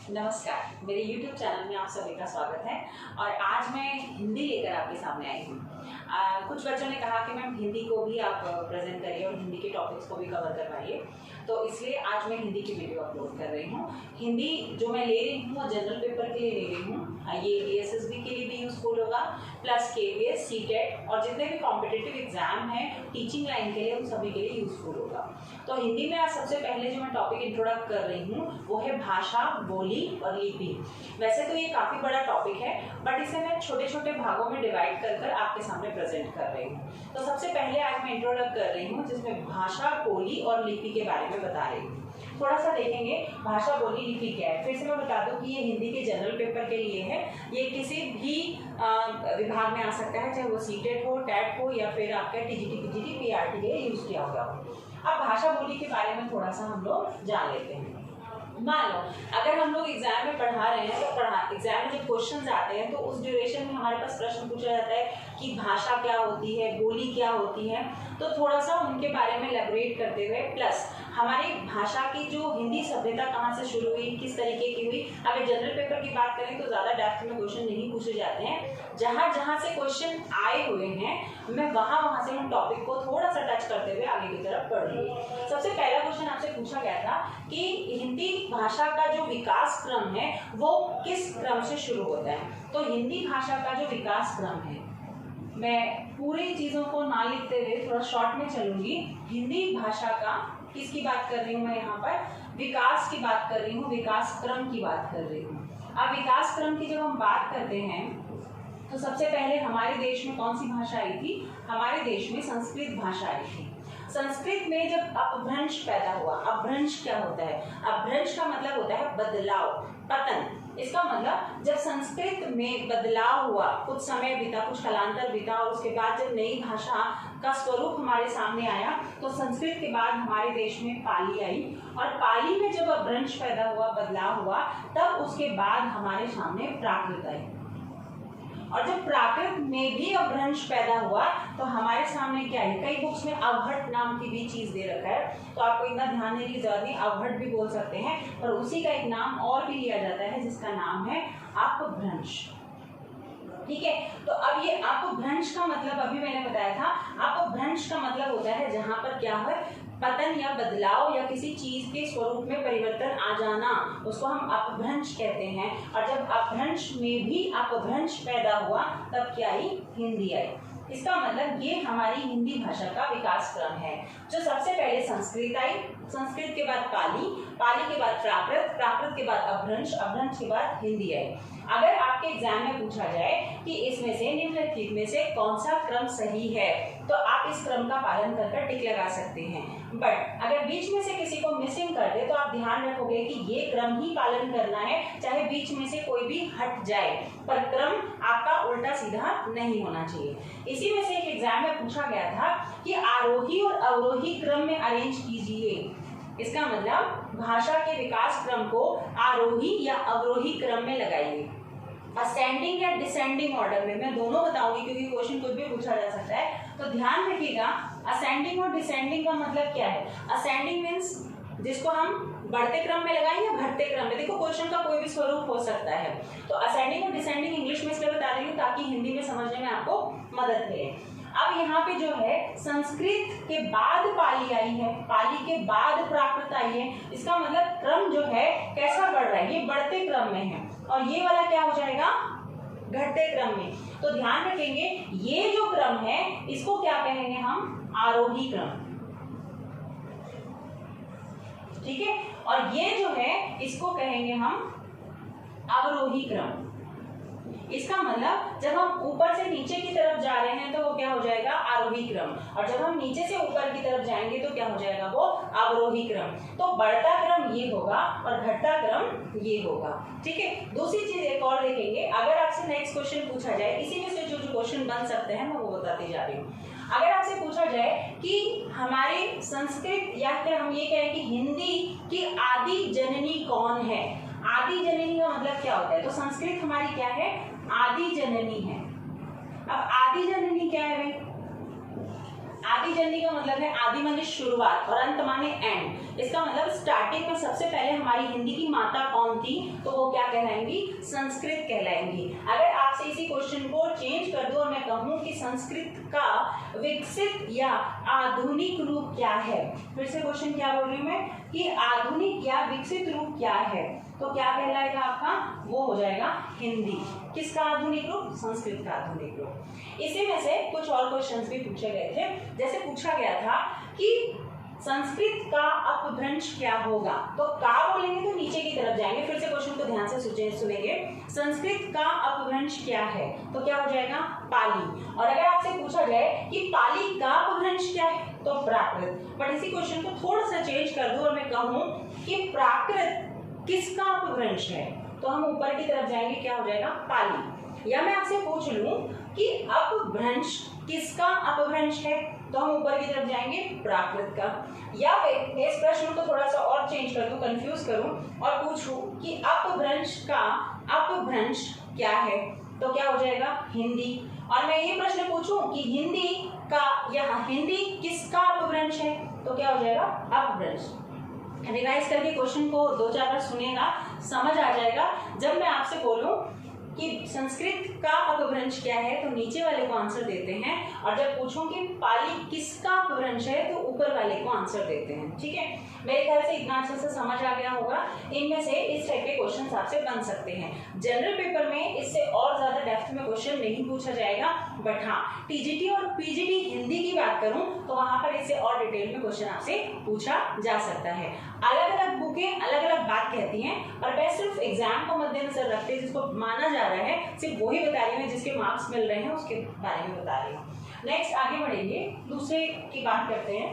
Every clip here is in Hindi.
नमस्कार, मेरे YouTube चैनल में आप सभी का स्वागत है। और आज मैं हिंदी लेकर आपके सामने आई हूँ। कुछ बच्चों ने कहा कि मैम हिंदी को भी आप प्रेजेंट करिए और हिंदी के टॉपिक्स को भी कवर करवाइए, तो इसलिए आज मैं हिंदी की वीडियो अपलोड कर रही हूँ। हिंदी जो मैं ले रही हूँ वो जनरल पेपर के लिए ले रही हूँ। ये ASSB के लिए भी यूजफुल होगा, प्लस KVS, CTET और जितने भी कॉम्पिटिटिव एग्जाम हैं टीचिंग लाइन के लिए, उन सभी के लिए यूजफुल होगा। तो हिंदी में आज सबसे पहले जो मैं टॉपिक इंट्रोडक्ट कर रही हूँ वो है भाषा, बोली और लिपि। वैसे तो ये काफ़ी बड़ा टॉपिक है, बट इसे मैं छोटे छोटे भागों में डिवाइड कर आपके सामने प्रेजेंट कर रही हूँ। तो सबसे पहले आज मैं इंट्रोडक्ट कर रही हूँ जिसमें भाषा, बोली और लिपि के बारे में बता रही हूँ। थोड़ा सा देखेंगे भाषा, बोली, लिपि क्या है। फिर से मैं बता दूं कि ये हिंदी के जनरल पेपर के लिए है। ये किसी भी विभाग में आ सकता है, चाहे वो CTET हो, TET हो या फिर आपका TGT, PGT, PRT के लिए यूज किया हुआ हो। अब भाषा, बोली के बारे में थोड़ा सा हम लोग जान लेते हैं। मान लो अगर हम लोग एग्जाम में पढ़ा रहे हैं तो एग्जाम में जब क्वेश्चंस आते हैं तो उस ड्यूरेशन में हमारे पास प्रश्न पूछा जाता है कि भाषा क्या होती है, बोली क्या होती है, तो थोड़ा सा उनके बारे में एलैबोरेट करते हुए, प्लस हमारी भाषा की जो हिंदी सभ्यता कहाँ से शुरू हुई, किस तरीके की हुई। अगर जनरल पेपर की बात करें तो ज़्यादा डेप्थ में क्वेश्चन नहीं पूछे जाते हैं। जहाँ जहाँ से क्वेश्चन आए हुए हैं मैं वहाँ से हम टॉपिक को थोड़ा सा टच करते हुए आगे की तरफ बढ़ेंगे। सबसे पहला क्वेश्चन आपसे पूछा गया था कि हिंदी भाषा का जो विकास क्रम है वो किस क्रम से शुरू होता है। तो हिंदी भाषा का जो विकास क्रम है, मैं पूरी चीज़ों को ना लिखते हुए थोड़ा शॉर्ट में चलूंगी। हिंदी भाषा का किसकी बात कर रही हूँ मैं यहाँ पर, विकास की बात कर रही हूँ, विकास क्रम की बात कर रही हूँ। अब विकास क्रम की जब हम बात करते हैं तो सबसे पहले हमारे देश में कौन सी भाषा आई थी, हमारे देश में संस्कृत भाषा आई थी। संस्कृत में जब अपभ्रंश पैदा हुआ, अपभ्रंश क्या होता है, अपभ्रंश का मतलब होता है बदलाव, पतन। इसका मतलब जब संस्कृत में बदलाव हुआ, कुछ समय बीता, कुछ कालांतर बीता और उसके बाद जब नई भाषा का स्वरूप हमारे सामने आया तो संस्कृत के बाद हमारे देश में पाली आई। और पाली में जब अपभ्रंश पैदा हुआ, बदलाव हुआ, तब उसके बाद हमारे सामने प्राकृत आई। और जब प्राकृत में भी अपभ्रंश पैदा हुआ तो हमारे सामने क्या है, कई बुक्स में अवहट नाम की भी चीज दे रखा है, तो आपको इतना ध्यान देने की जरूरत नहीं, अवहट भी बोल सकते हैं, पर उसी का एक नाम और भी लिया जाता है जिसका नाम है अपभ्रंश। ठीक है, तो अब ये अपभ्रंश का मतलब अभी मैंने बताया था, अपभ्रंश का मतलब होता है जहां पर क्या है, पतन या बदलाव या किसी चीज के स्वरूप में परिवर्तन आ जाना, उसको हम अपभ्रंश कहते हैं। और जब अपभ्रंश में भी अपभ्रंश पैदा हुआ तब क्या आई, हिंदी आई। इसका मतलब ये हमारी हिंदी भाषा का विकास क्रम है। जो सबसे पहले संस्कृत आई, संस्कृत के बाद पाली, पाली के बाद प्राकृत, प्राकृत के बाद अपभ्रंश, अपभ्रंश के बाद हिंदी आई। अगर आपके एग्जाम में पूछा जाए कि इसमें से निम्नलिखित में से कौन सा क्रम सही है तो आप इस क्रम का पालन कर टिक लगा सकते हैं। बट अगर बीच में से किसी को मिसिंग कर दे तो आप ध्यान रखोगे कि ये क्रम ही पालन करना है, चाहे बीच में से कोई भी हट जाए, पर क्रम आपका उल्टा सीधा नहीं होना चाहिए। इसी में से एक एग्जाम में पूछा गया था कि आरोही और अवरोही क्रम में अरेंज कीजिए। इसका मतलब भाषा के विकास क्रम को आरोही या अवरोही क्रम में लगाइए। असेंडिंग या डिसेंडिंग ऑर्डर में, मैं दोनों बताऊंगी क्योंकि क्वेश्चन कुछ भी पूछा जा सकता है, तो ध्यान रखिएगा। असेंडिंग और डिसेंडिंग का मतलब क्या है। असेंडिंग मीन्स जिसको हम बढ़ते क्रम में लगाएं या घटते क्रम में, देखो क्वेश्चन का कोई भी स्वरूप हो सकता है। तो असेंडिंग और डिसेंडिंग इंग्लिश में इसलिए बता रही हूँ ताकि हिंदी में समझने में आपको मदद मिले। अब यहाँ पे जो है संस्कृत के बाद पाली आई है, पाली के बाद प्राकृत आई है। इसका मतलब क्रम जो है कैसा बढ़ रहा है, ये बढ़ते क्रम में है, और ये वाला क्या हो जाएगा, घटते क्रम में। तो ध्यान रखेंगे ये जो क्रम है इसको क्या कहेंगे हम, आरोही क्रम। ठीक है, और ये जो है इसको कहेंगे हम अवरोही क्रम। इसका मतलब जब हम ऊपर से नीचे की तरफ जा रहे हैं तो वो क्या हो जाएगा, आरोही क्रम, और जब हम नीचे से ऊपर की तरफ जाएंगे तो क्या हो जाएगा, वो अवरोही क्रम। तो बढ़ता क्रम ये होगा और घटता क्रम ये होगा। ठीक है, दूसरी चीज एक और देखेंगे, अगर आपसे नेक्स्ट क्वेश्चन पूछा जाए, इसी में से जो क्वेश्चन बन सकते हैं मैं वो बताती जा रही हूँ। अगर आपसे पूछा जाए कि हमारे संस्कृत या फिर हम ये कहें कि हिंदी की आदि जननी कौन है, आदि जननी का मतलब क्या होता है, तो संस्कृत हमारी क्या है, आदि जननी है। अब आदि जननी क्या है भाई, आदि जननी का मतलब है आदि माने शुरुआत और अंत माने एंड। इसका इसका मतलब स्टार्टिंग में सबसे पहले हमारी हिंदी की माता कौन थी, तो वो क्या कहलाएंगी, संस्कृत कहलाएंगी। अगर आपसे इसी क्वेश्चन को चेंज कर दूं और मैं कहूं कि संस्कृत का विकसित या आधुनिक रूप क्या है, फिर से क्वेश्चन क्या बोल रही हूं मैं कि आधुनिक या विकसित रूप क्या है, तो क्या कहलाएगा आपका, वो हो जाएगा हिंदी। किसका आधुनिक रूप, संस्कृत का आधुनिक रूप। इसी में से कुछ और क्वेश्चंस भी पूछे गए थे, जैसे पूछा गया था कि संस्कृत का अपभ्रंश क्या होगा, तो का बोलेंगे तो नीचे की तरफ जाएंगे, फिर से क्वेश्चन को ध्यान से सुनेंगे। संस्कृत का अपभ्रंश क्या है, तो क्या हो जाएगा, पाली। और अगर आपसे पूछा जाए कि पाली का अपभ्रंश क्या है, तो प्राकृत। बट इसी क्वेश्चन को थोड़ा सा चेंज कर दूं और मैं कहूं कि प्राकृत किसका अपभ्रंश है, तो हम ऊपर की तरफ जाएंगे, क्या हो जाएगा, पाली। या मैं आपसे पूछ लूं कि अपभ्रंश किसका अपभ्रंश है, तो हम ऊपर की तरफ जाएंगे, प्राकृत का। या फिर इस प्रश्न को थोड़ा सा और चेंज कर दूं, कंफ्यूज करूं और पूछूं कि अपभ्रंश का अपभ्रंश क्या है, तो क्या हो जाएगा, हिंदी। और मैं ये प्रश्न पूछूं कि हिंदी का या हिंदी किसका अपभ्रंश है, तो क्या हो जाएगा, अपभ्रंश। रिवाइज करके क्वेश्चन को 2-4 बार सुनिएगा, समझ आ जाएगा। जब मैं आपसे बोलूं कि संस्कृत का अपभ्रंश क्या है, तो नीचे वाले को आंसर देते हैं, और जब पूछूं कि पाली किसका अपभ्रंश है, तो ऊपर वाले को आंसर देते हैं। ठीक है, मेरे ख्याल से इतना अच्छे से समझ आ गया होगा। इनमें से इस टाइप के क्वेश्चन आपसे बन सकते हैं। जनरल पेपर में इससे और ज्यादा डेप्थ में क्वेश्चन नहीं पूछा जाएगा, बट हाँ टीजीटी और पीजीटी हिंदी की बात करूं तो वहां पर इससे और डिटेल में क्वेश्चन आपसे पूछा जा सकता है। अलग अलग बुकें अलग अलग बात कहती हैं, और मैं सिर्फ एग्जाम को मद्देनजर रखते जिसको माना जा रहा है सिर्फ वही बता रही हूँ, जिसके मार्क्स मिल रहे हैं उसके बारे में बता रही हूँ। नेक्स्ट आगे बढ़ेंगे, दूसरे की बात करते हैं।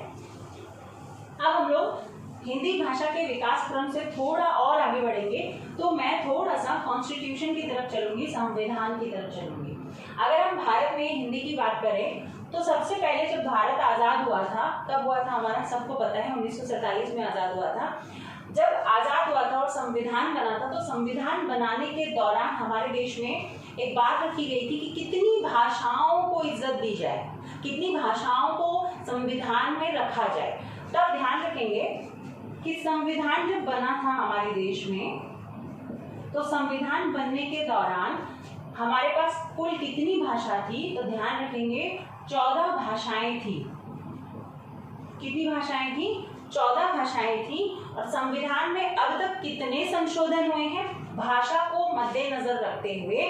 अब हम लोग हिंदी भाषा के विकास क्रम से थोड़ा और आगे बढ़ेंगे, तो मैं थोड़ा सा कॉन्स्टिट्यूशन की तरफ चलूंगी, संविधान की तरफ चलूंगी। अगर हम भारत में हिंदी की बात करें तो सबसे पहले जब भारत आज़ाद हुआ था, कब हुआ था हमारा सबको पता है, 1947 में आज़ाद हुआ था। जब आज़ाद हुआ था और संविधान बना था, तो संविधान बनाने के दौरान हमारे देश में एक बात रखी गई थी कि कितनी भाषाओं को इज्जत दी जाए, कितनी भाषाओं को संविधान में रखा जाए। तब ध्यान रखेंगे कि संविधान जब बना था हमारे देश में, तो संविधान बनने के दौरान हमारे पास कुल कितनी भाषा थी, तो ध्यान रखेंगे 14 भाषाएं थी। कितनी भाषाएं थी, 14 भाषाएं थी। और संविधान में अब तक कितने संशोधन हुए हैं, भाषा को मद्देनजर रखते हुए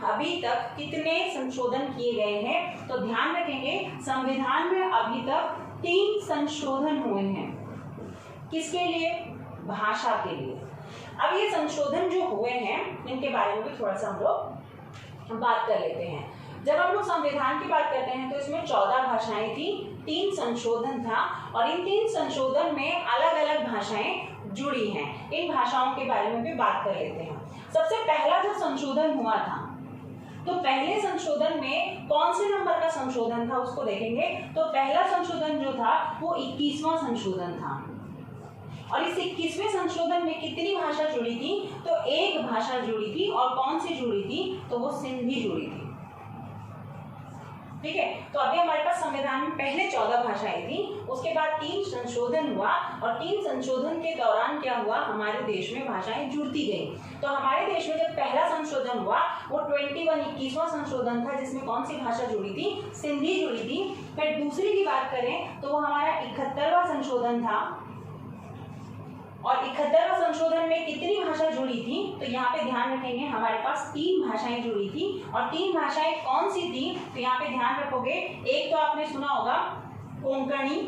अभी तक कितने संशोधन किए गए हैं, तो ध्यान रखेंगे संविधान में अभी तक 3 संशोधन हुए हैं। किसके लिए, भाषा के लिए। अब ये संशोधन जो हुए हैं इनके बारे में भी थोड़ा सा हम लोग बात कर लेते हैं। जब हम लोग संविधान की बात करते हैं तो इसमें 14 भाषाएं थी, 3 संशोधन था, और इन 3 संशोधन में अलग अलग भाषाएं जुड़ी हैं। इन भाषाओं के बारे में भी बात कर लेते हैं। सबसे पहला जो संशोधन हुआ था, तो पहले संशोधन में कौन से नंबर का संशोधन था उसको देखेंगे। तो पहला संशोधन जो था वो 21वां संशोधन था, और इस 21वें संशोधन में कितनी भाषा जुड़ी थी, तो एक भाषा जुड़ी थी। और कौन सी जुड़ी थी, तो वो सिंधी जुड़ी थी। ठीक है, तो अभी हमारे पास संविधान में पहले 14 भाषाएं थी, उसके बाद 3 संशोधन हुआ, और 3 संशोधन के दौरान क्या हुआ, हमारे देश में भाषाएं जुड़ती गई। तो हमारे देश में जब पहला संशोधन हुआ वो 21वां संशोधन था, जिसमें कौन सी भाषा जुड़ी थी, सिंधी जुड़ी थी। फिर दूसरी की बात करें तो वो हमारा 71वां संशोधन था, और 71वां संशोधन में कितनी भाषा जुड़ी थी, तो यहाँ पे ध्यान रखेंगे हमारे पास 3 भाषाएं जुड़ी थी। और 3 भाषाएं कौन सी थी, तो यहाँ पे ध्यान रखोगे, एक तो आपने सुना होगा कोंकणी,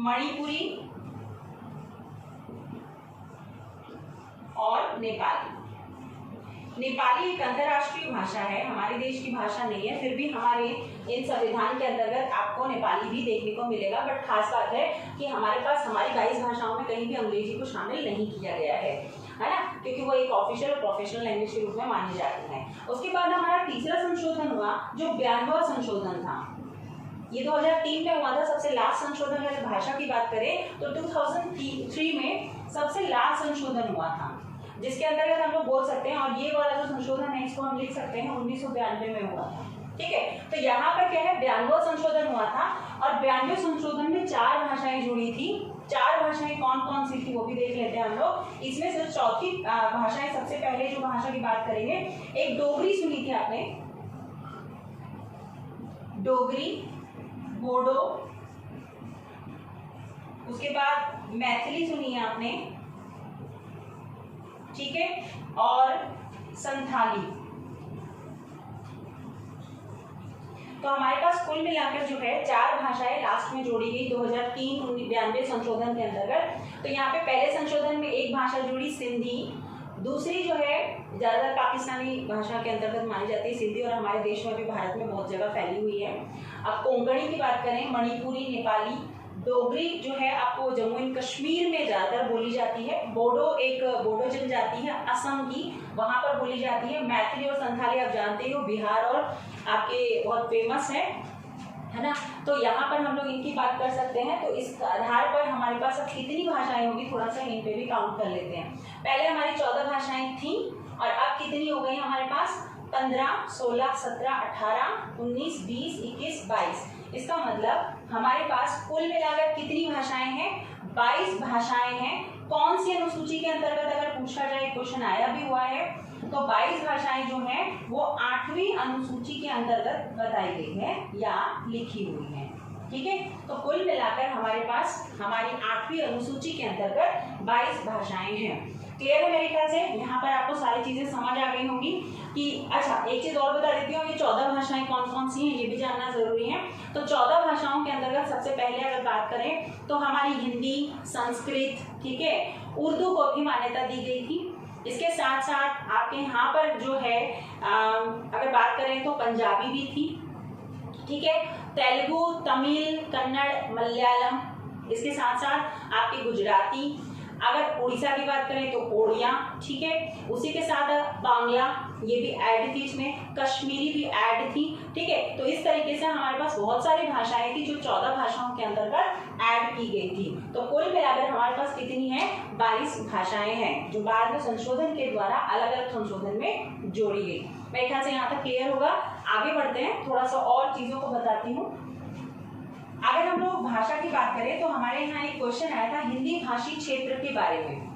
मणिपुरी और नेपाली। नेपाली एक अंतर्राष्ट्रीय भाषा है, हमारे देश की भाषा नहीं है, फिर भी हमारे इन संविधान के अंतर्गत आपको नेपाली भी देखने को मिलेगा। बट खास बात है कि हमारे पास हमारी 22 भाषाओं में कहीं भी अंग्रेजी को शामिल नहीं किया गया है ना, क्योंकि वो एक ऑफिशियल और प्रोफेशनल लैंग्वेज के रूप में मानी जाती है। उसके बाद हमारा तीसरा संशोधन हुआ जो 92वां संशोधन था। ये 2003 में हुआ था, सबसे लास्ट संशोधन। अगर भाषा की बात करें तो 2003 में सबसे लास्ट संशोधन हुआ था, जिसके अंतर्गत हम लोग बोल सकते हैं, और ये वाला जो संशोधन है इसको हम लिख सकते हैं 1992 में हुआ था। ठीक है। तो यहाँ पर क्या है, 92वां संशोधन हुआ था और 92वें संशोधन में 4 भाषाएं जुड़ी थी। 4 भाषाएं कौन कौन सी थी वो भी देख लेते हैं हम लोग। इसमें से चौथी भाषाएं, सबसे पहले जो भाषा की बात करेंगे, एक डोगरी सुनी थी आपने, डोगरी, बोडो, उसके बाद मैथिली सुनी है आपने, ठीक है, और संथाली। तो हमारे पास कुल मिलाकर जो है 4 भाषाएं लास्ट में जोड़ी गई 2003-92 संशोधन के अंतर्गत। तो यहाँ पे पहले संशोधन में एक भाषा जुड़ी सिंधी, दूसरी जो है ज्यादातर पाकिस्तानी भाषा के अंतर्गत मानी जाती है सिंधी, और हमारे देश में भी, भारत में बहुत जगह फैली हुई है। अब कोंकणी की बात करें, मणिपुरी, नेपाली, डोगरी जो है आपको जम्मू एंड कश्मीर में ज्यादातर बोली जाती है, बोडो एक बोडो जनजाति है असम की, वहां पर बोली जाती है। मैथिली और संथाली आप जानते हो बिहार और आपके बहुत फेमस है ना। तो यहाँ पर हम लोग इनकी बात कर सकते हैं। तो इस आधार पर हमारे पास अब कितनी भाषाएं होगी, थोड़ा सा इन पे भी काउंट कर लेते हैं। पहले हमारी 14 भाषाएं थी और अब कितनी हो गई हमारे पास, 15, 16, 17, 18, 19, 20, 21, 22। इसका मतलब हमारे पास कुल मिलाकर कितनी भाषाएं हैं, 22 भाषाएं हैं। कौन सी अनुसूची के अंतर्गत अगर पूछा जाए, क्वेश्चन आया भी हुआ है, तो 22 भाषाएं जो हैं वो 8वीं अनुसूची के अंतर्गत बताई गई है या लिखी हुई है, ठीक है। तो कुल मिलाकर हमारे पास हमारी 8वीं अनुसूची के अंतर्गत 22 भाषाएं हैं। क्लियर है मेरे ख्याल से, यहाँ पर आपको सारी चीजें समझ आ गई होंगी कि अच्छा एक चीज और बता देती हूँ, ये 14 भाषाएं कौन कौन सी हैं ये भी जानना जरूरी है। तो 14 भाषाओं के अंतर्गत सबसे पहले अगर बात करें तो हमारी हिंदी, संस्कृत, ठीक है, उर्दू को भी मान्यता दी गई थी। इसके साथ साथ आपके यहाँ पर जो है अगर बात करें तो पंजाबी भी थी, ठीक है, तेलुगु, तमिल, कन्नड़, मलयालम, इसके साथ साथ आपकी गुजराती, अगर उड़ीसा की बात करें तो ओडिया, ठीक है, उसी के साथ बांग्ला ये भी ऐड थी, इसमें कश्मीरी भी ऐड थी, ठीक है। तो इस तरीके से हमारे पास बहुत सारी भाषाएं थी जो 14 भाषाओं के अंतर्गत ऐड की गई थी। तो कुल मिलाकर हमारे पास कितनी है, 22 भाषाएं हैं जो बाद में संशोधन के द्वारा अलग अलग संशोधन में जोड़ी गई। मेरे ख्याल से यहाँ तक क्लियर होगा। आगे बढ़ते हैं, थोड़ा सा और चीजों को बताती हूँ। अगर हम लोग भाषा की बात करें तो हमारे यहाँ एक क्वेश्चन आया था हिंदी भाषी क्षेत्र के बारे में।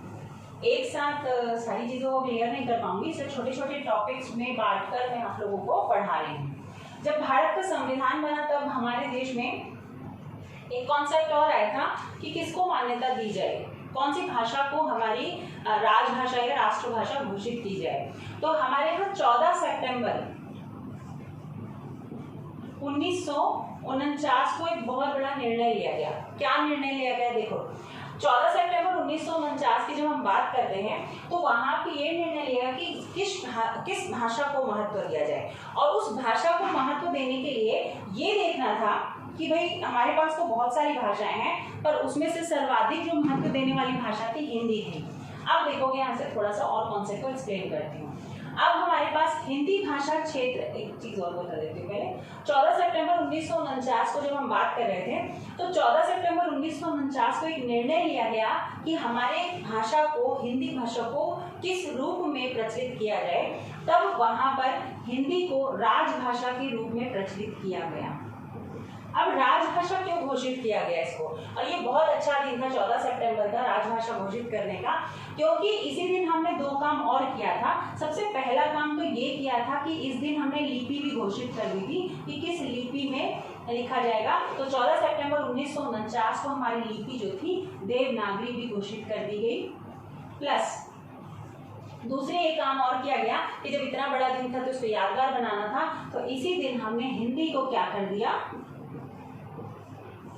एक साथ सारी चीजों को क्लियर नहीं कर पाऊंगी, इसे छोटे छोटे टॉपिक्स में बांटकर मैं आप लोगों को पढ़ा रही हूँ। जब भारत का संविधान बना तब हमारे देश में एक कॉन्सेप्ट और आया था कि किसको मान्यता दी जाए, कौन सी भाषा को हमारी राजभाषा या राष्ट्रभाषा घोषित की जाए। तो हमारे यहाँ 14 सितंबर 1949 को एक बहुत बड़ा निर्णय लिया गया। क्या निर्णय लिया गया, देखो 14 सितंबर 1949 की जब हम बात करते हैं तो वहां पे ये निर्णय लिया कि किस भाषा को महत्व दिया जाए, और उस भाषा को महत्व देने के लिए ये देखना था कि भाई हमारे पास तो बहुत सारी भाषाएं हैं पर उसमें से सर्वाधिक जो महत्व देने वाली भाषा थी हिंदी थी। अब देखोगे यहाँ से थोड़ा सा और कॉन्सेप्ट को एक्सप्लेन करती हूँ। अब हमारे पास हिंदी भाषा क्षेत्र, एक चीज और बता देती हूँ पहले। 14 सितंबर 1949 को जब हम बात कर रहे थे तो 14 सितंबर 1949 को एक निर्णय लिया गया कि हमारे भाषा को, हिंदी भाषा को किस रूप में प्रचलित किया जाए। तब वहां पर हिंदी को राजभाषा के रूप में प्रचलित किया गया। अब राजभाषा क्यों घोषित किया गया इसको, और ये बहुत अच्छा दिन था 14 सितंबर का राजभाषा घोषित करने का, क्योंकि इसी दिन हमने 2 काम और किया था। सबसे पहला काम तो ये किया था कि इस दिन हमने लिपि भी घोषित कर दी थी कि किस लिपि में लिखा जाएगा। तो 14 सितंबर 1949 को हमारी लिपि जो थी देवनागरी भी घोषित कर दी गई। प्लस दूसरे एक काम और किया गया कि जब इतना बड़ा दिन था तो उसको यादगार बनाना था, तो इसी दिन हमने हिंदी को क्या कर दिया,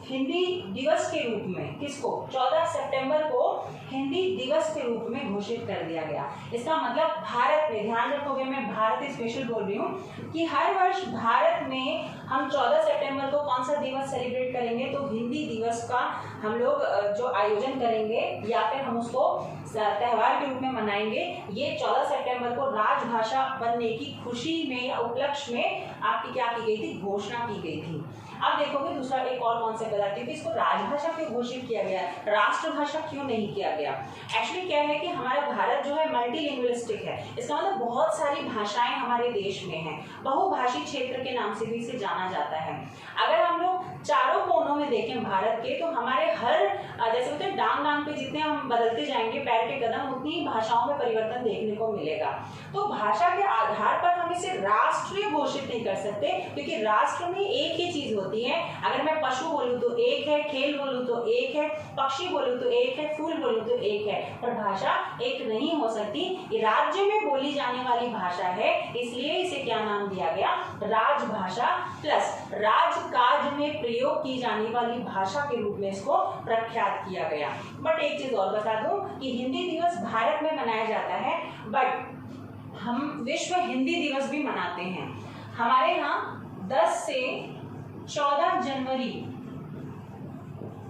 हिंदी दिवस के रूप में, किसको, 14 सितंबर को हिंदी दिवस के रूप में घोषित कर दिया गया। इसका मतलब भारत में, ध्यान रखोगे मैं भारत स्पेशल बोल रही हूँ, कि हर वर्ष भारत में हम 14 सितंबर को कौन सा दिवस सेलिब्रेट करेंगे, तो हिंदी दिवस का हम लोग जो आयोजन करेंगे या फिर हम उसको त्यौहार के रूप में मनाएंगे। ये 14 सितंबर को राजभाषा बनने की खुशी में या उपलक्ष्य में आपकी क्या की गई थी, घोषणा की गई थी। अब देखोगे दूसरा एक और कॉन्सेप्ट बताती हूँ कि इसको राजभाषा क्यों घोषित किया गया, राष्ट्रभाषा क्यों नहीं किया गया। एक्चुअली क्या है कि हमारा भारत जो है मल्टीलिंग्विस्टिक है, इसका मतलब बहुत सारी भाषाएं हमारे देश में हैं, बहुभाषी क्षेत्र के नाम से भी इसे जाना जाता है। अगर हम लोग चारों कोनों में देखें भारत के, तो हमारे हर जैसे बोलते हैं डांग पे जितने हम बदलते जाएंगे पैर के कदम, उतनी ही भाषाओं में परिवर्तन देखने को मिलेगा। तो भाषा के आधार पर हम इसे राष्ट्रीय घोषित नहीं कर सकते, क्योंकि राष्ट्र में एक ही चीज होती है। अगर मैं पशु बोलूं तो एक है, खेल बोलूं तो एक है, पक्षी बोलूं तो एक है, फूल बोलूं तो एक है, पर भाषा एक नहीं हो सकती। ये राज्य में बोली जाने वाली भाषा है, इसलिए इसे क्या नाम दिया गया, राजभाषा प्लस राजकाज में प्रयोग की जाने वाली भाषा के रूप में इसको प्रख्यात किया गया। बट एक चीज और बता दूं कि हिंदी दिवस भारत में मनाया जाता है, बट हम विश्व हिंदी दिवस भी मनाते हैं। हमारे यहाँ 10 से 14 जनवरी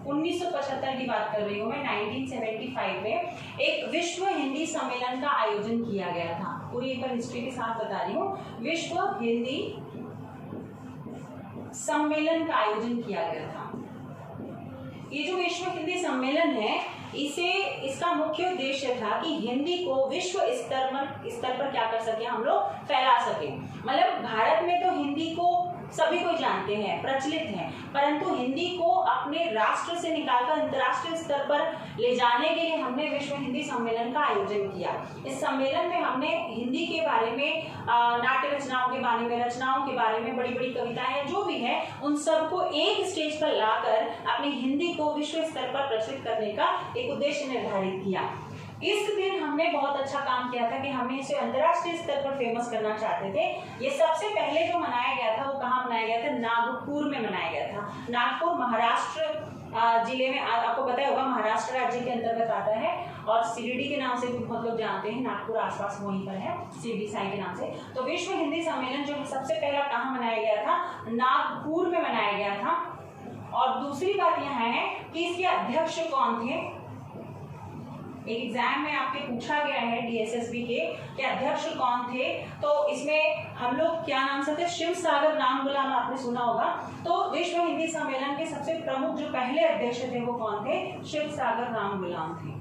1975 की बात कर रही हूँ मैं, 1975 में एक विश्व हिंदी सम्मेलन का आयोजन किया गया था। पूरी एक बार हिस्ट्री के साथ बता रही हूँ। विश्व हिंदी सम्मेलन का आयोजन किया गया था। ये जो विश्व हिंदी सम्मेलन है, इसका मुख्य उद्देश्य था कि हिंदी को विश्व स्तर पर क्या कर सके, हम लोग फैला सके। मतलब भारत में तो हिंदी को सभी कोई जानते हैं, प्रचलित है, परंतु हिंदी को अपने राष्ट्र से निकालकर अंतर्राष्ट्रीय स्तर पर ले जाने के लिए हमने विश्व हिंदी सम्मेलन का आयोजन किया। इस सम्मेलन में हमने हिंदी के बारे में, नाट्य रचनाओं के बारे में, रचनाओं के बारे में, बड़ी बड़ी कविताएं जो भी है, उन सबको एक स्टेज पर लाकर अपनी हिंदी को विश्व स्तर पर प्रचलित करने का एक उद्देश्य निर्धारित किया। इस दिन हमने बहुत अच्छा काम किया था कि हमने इसे अंतर्राष्ट्रीय स्तर पर फेमस करना चाहते थे। ये सबसे पहले जो मनाया गया था वो कहाँ मनाया गया था, नागपुर में मनाया गया था। नागपुर महाराष्ट्र जिले में, आपको पता होगा महाराष्ट्र राज्य के अंतर्गत आता है, और शिरडी के नाम से भी बहुत लोग जानते हैं। नागपुर आसपास वहीं पर है, शिरडी साई के नाम से। तो विश्व हिंदी सम्मेलन जो सबसे पहला कहाँ मनाया गया था, नागपुर में मनाया गया था। और दूसरी बात यहाँ है कि इसके अध्यक्ष कौन थे। एक एग्जाम में आपके पूछा गया है DSSB के अध्यक्ष कौन थे, तो इसमें हम लोग क्या नाम से थे, शिव सागर राम गुलाम, आपने सुना होगा। तो विश्व हिंदी सम्मेलन के सबसे प्रमुख जो पहले अध्यक्ष थे वो कौन थे, शिव सागर राम गुलाम थे।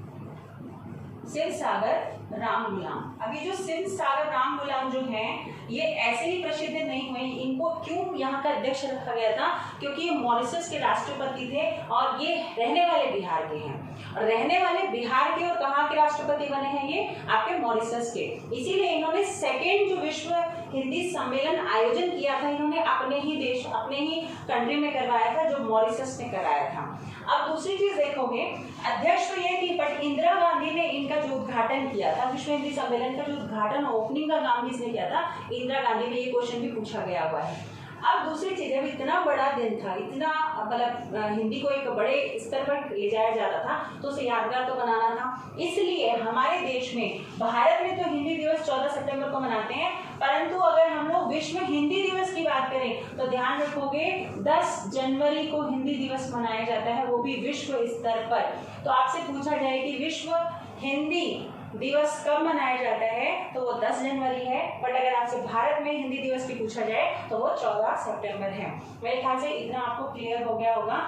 शिव सागर राम गुलाम। अभी जो शिव सागर राम गुलाम जो हैं, ये ऐसे ही प्रसिद्ध नहीं हुए। इनको क्यों यहाँ का अध्यक्ष रखा गया था, क्योंकि ये मॉरिशस के राष्ट्रपति थे और ये रहने वाले बिहार के हैं। और रहने वाले बिहार के और कहाँ के राष्ट्रपति बने हैं, ये आपके मॉरिशस के। इसीलिए इन्होंने सेकेंड जो विश्व हिंदी सम्मेलन आयोजन किया था, इन्होंने अपने ही देश, अपने ही कंट्री में करवाया था, जो मॉरिशस में कराया था। अब दूसरी चीज देखोगे, अध्यक्ष तो ये थी, बट इंदिरा गांधी ने इनका जो उद्घाटन किया था, विश्व हिंदी सम्मेलन का जो उद्घाटन, ओपनिंग का काम किसने किया था, इंदिरा गांधी ने। ये क्वेश्चन भी पूछा गया हुआ है। अब दूसरी चीज, जब इतना बड़ा दिन था, इतना मतलब हिंदी को एक बड़े स्तर पर ले जाया जा रहा था, तो उसे यादगार तो बनाना था। इसलिए हमारे देश में, भारत में तो हिंदी दिवस 14 सितंबर को मनाते हैं, परंतु अगर हम लोग विश्व हिंदी दिवस की बात करें तो ध्यान रखोगे 10 जनवरी को हिंदी दिवस मनाया जाता है, वो भी विश्व स्तर पर। तो आपसे पूछा जाए कि विश्व हिंदी दिवस कब मनाया जाता है, तो वो 10 जनवरी है। बट अगर आपसे भारत में हिंदी दिवस की पूछा जाए तो वो 14 सितंबर है। मेरे ख्याल से इतना आपको क्लियर हो गया होगा,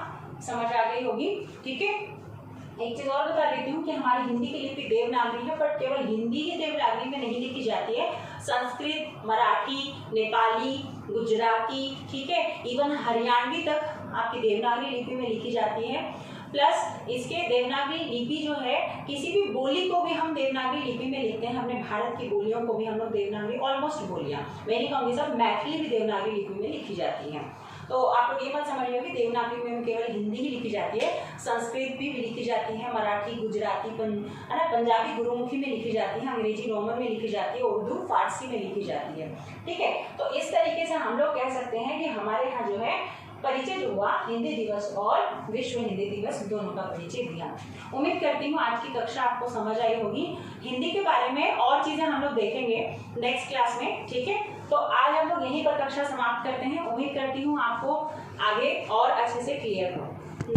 समझ आ गई होगी, ठीक है। एक चीज और बता देती हूँ कि हमारी हिंदी की लिपि देवनागरी है, बट केवल हिंदी की देवनागरी में नहीं लिखी जाती है, संस्कृत, मराठी, नेपाली, गुजराती, ठीक है, इवन हरियाणवी तक आपकी देवनागरी लिपि में लिखी जाती है। प्लस इसके देवनागरी लिपि जो है, किसी भी बोली को भी हम देवनागरी लिपि में लिखते हैं। हमने भारत की बोलियों को भी हम लोग देवनागरी, ऑलमोस्ट बोलियां, मैं नहीं कहूँगी सब, मैथिली भी देवनागरी लिपि में लिखी जाती है। तो आप लोग ये मत समझिए कि देवनागरी में केवल हिंदी ही लिखी जाती है, संस्कृत भी लिखी जाती है, मराठी, गुजराती, पंजाबी गुरुमुखी में लिखी जाती है, अंग्रेजी रोमन में लिखी जाती है, उर्दू फारसी में लिखी जाती है, ठीक है। तो इस तरीके से हम लोग कह सकते हैं कि हमारे यहाँ जो है परिचय जो हुआ, हिंदी दिवस और विश्व हिंदी दिवस दोनों का परिचय दिया। उम्मीद करती हूँ आज की कक्षा आपको समझ आई होगी। हिंदी के बारे में और चीजें हम लोग देखेंगे नेक्स्ट क्लास में, ठीक है। तो आज हम लोग यहीं पर कक्षा समाप्त करते हैं। उम्मीद करती हूँ आपको आगे और अच्छे से क्लियर हो।